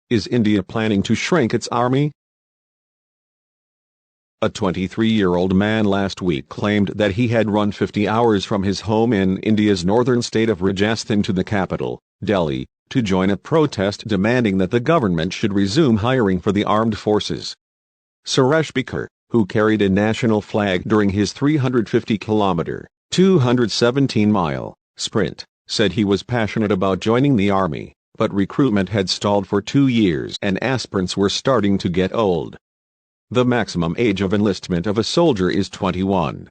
Is India planning to shrink its army? A 23-year-old man last week claimed that he had run 50 hours from his home in India's northern state of Rajasthan to the capital, Delhi, to join a protest demanding that the government should resume hiring for the armed forces. Suresh Bikar, who carried a national flag during his 350-kilometer, 217-mile sprint, said he was passionate about joining the army, but recruitment had stalled for 2 years and aspirants were starting to get old. The maximum age of enlistment of a soldier is 21.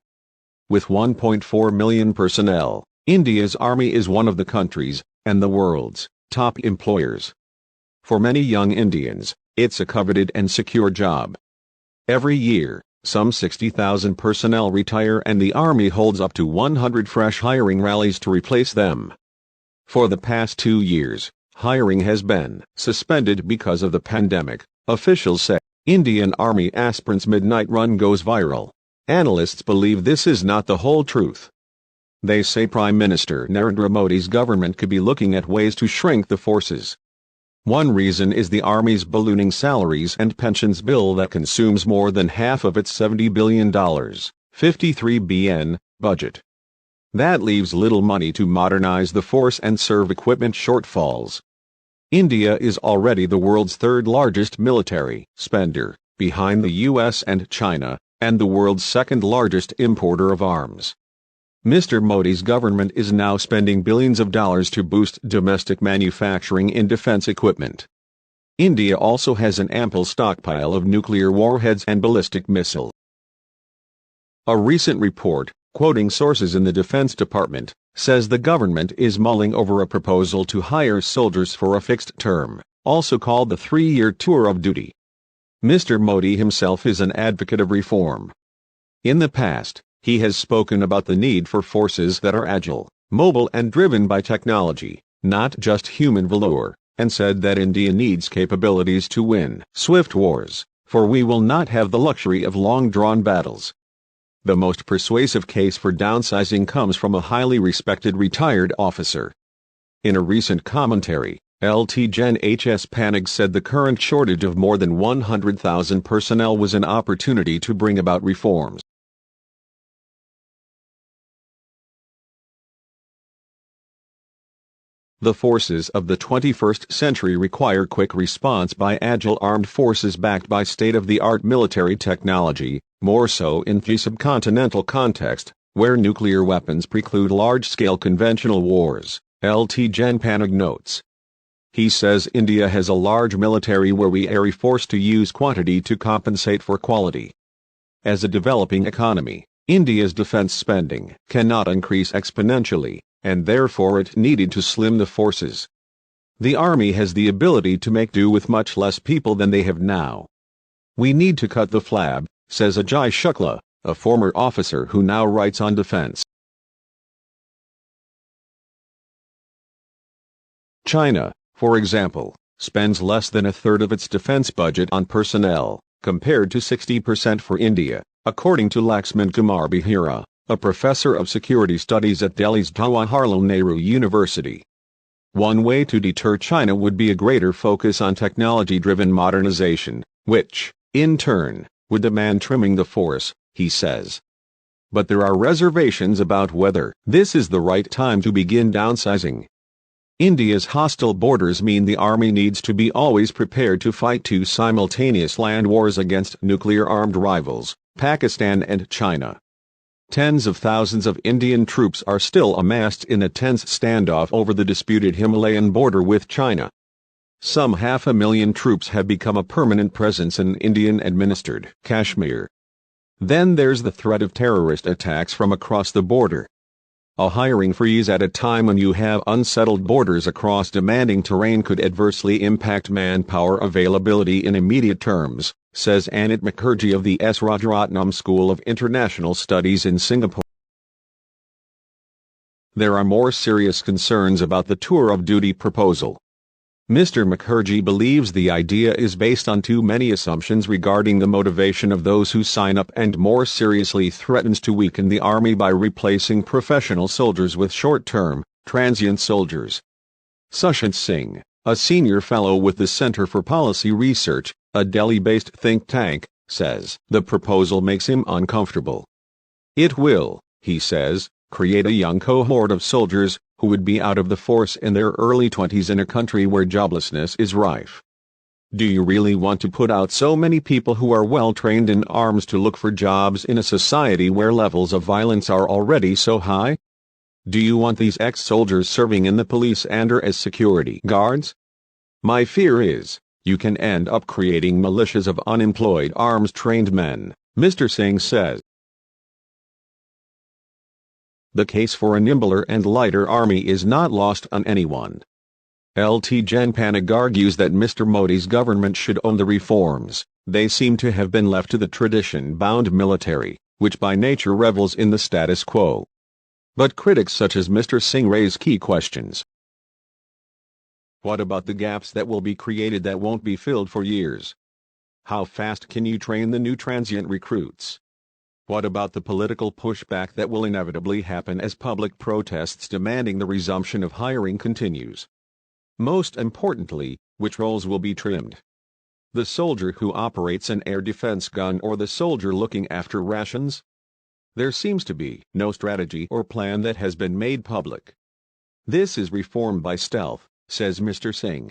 With 1.4 million personnel, India's army is one of the country's, and the world's, top employers. For many young Indians, it's a coveted and secure job. Every year, some 60,000 personnel retire and the army holds up to 100 fresh hiring rallies to replace them. For the past 2 years, hiring has been suspended because of the pandemic, officials say. Indian Army aspirants' midnight run goes viral. Analysts believe this is not the whole truth. They say Prime Minister Narendra Modi's government could be looking at ways to shrink the forces. One reason is the Army's ballooning salaries and pensions bill that consumes more than half of its $70 billion, 53 BN, budget. That leaves little money to modernize the force and serve equipment shortfalls. India is already the world's third-largest military spender, behind the US and China, and the world's second-largest importer of arms. Mr. Modi's government is now spending billions of dollars to boost domestic manufacturing in defense equipment. India also has an ample stockpile of nuclear warheads and ballistic missiles. A recent report, quoting sources in the Defense Department, says the government is mulling over a proposal to hire soldiers for a fixed term, also called the 3-year tour of duty. Mr. Modi himself is an advocate of reform. In the past, he has spoken about the need for forces that are agile, mobile and driven by technology, not just human valor, and said that India needs capabilities to win swift wars, for we will not have the luxury of long-drawn battles. The most persuasive case for downsizing comes from a highly respected retired officer. In a recent commentary, Lt. Gen. H.S. Panig said the current shortage of more than 100,000 personnel was an opportunity to bring about reforms. The forces of the 21st century require quick response by agile armed forces backed by state-of-the-art military technology, more so in the subcontinental context, where nuclear weapons preclude large-scale conventional wars, Lt. Gen. Panig notes. He says India has a large military where we are forced to use quantity to compensate for quality. As a developing economy, India's defense spending cannot increase exponentially, and therefore it needed to slim the forces. The army has the ability to make do with much less people than they have now. We need to cut the flab, says Ajay Shukla, a former officer who now writes on defense. China, for example, spends less than a third of its defense budget on personnel, compared to 60% for India, according to Laxman Kumar Behera, a professor of security studies at Delhi's Jawaharlal Nehru University. One way to deter China would be a greater focus on technology-driven modernization, which, in turn, would demand trimming the force, he says. But there are reservations about whether this is the right time to begin downsizing. India's hostile borders mean the army needs to be always prepared to fight 2 simultaneous land wars against nuclear-armed rivals, Pakistan and China. Tens of thousands of Indian troops are still amassed in a tense standoff over the disputed Himalayan border with China. Some 500,000 troops have become a permanent presence in Indian-administered Kashmir. Then there's the threat of terrorist attacks from across the border. A hiring freeze at a time when you have unsettled borders across demanding terrain could adversely impact manpower availability in immediate terms, says Anit Mukherjee of the S. Rajaratnam School of International Studies in Singapore. There are more serious concerns about the tour of duty proposal. Mr. Mukherjee believes the idea is based on too many assumptions regarding the motivation of those who sign up and more seriously threatens to weaken the army by replacing professional soldiers with short-term, transient soldiers. Sushant Singh, a senior fellow with the Center for Policy Research, a Delhi-based think tank, says the proposal makes him uncomfortable. It will, he says, create a young cohort of soldiers who would be out of the force in their early 20s in a country where joblessness is rife. Do you really want to put out so many people who are well trained in arms to look for jobs in a society where levels of violence are already so high? Do you want these ex-soldiers serving in the police and/or as security guards? My fear is, you can end up creating militias of unemployed arms-trained men, Mr. Singh says. The case for a nimbler and lighter army is not lost on anyone. Lt Gen Panig argues that Mr. Modi's government should own the reforms. They seem to have been left to the tradition-bound military, which by nature revels in the status quo. But critics such as Mr. Singh raise key questions. What about the gaps that will be created that won't be filled for years? How fast can you train the new transient recruits? What about the political pushback that will inevitably happen as public protests demanding the resumption of hiring continues? Most importantly, which roles will be trimmed? The soldier who operates an air defense gun or the soldier looking after rations? There seems to be no strategy or plan that has been made public. This is reform by stealth, says Mr. Singh.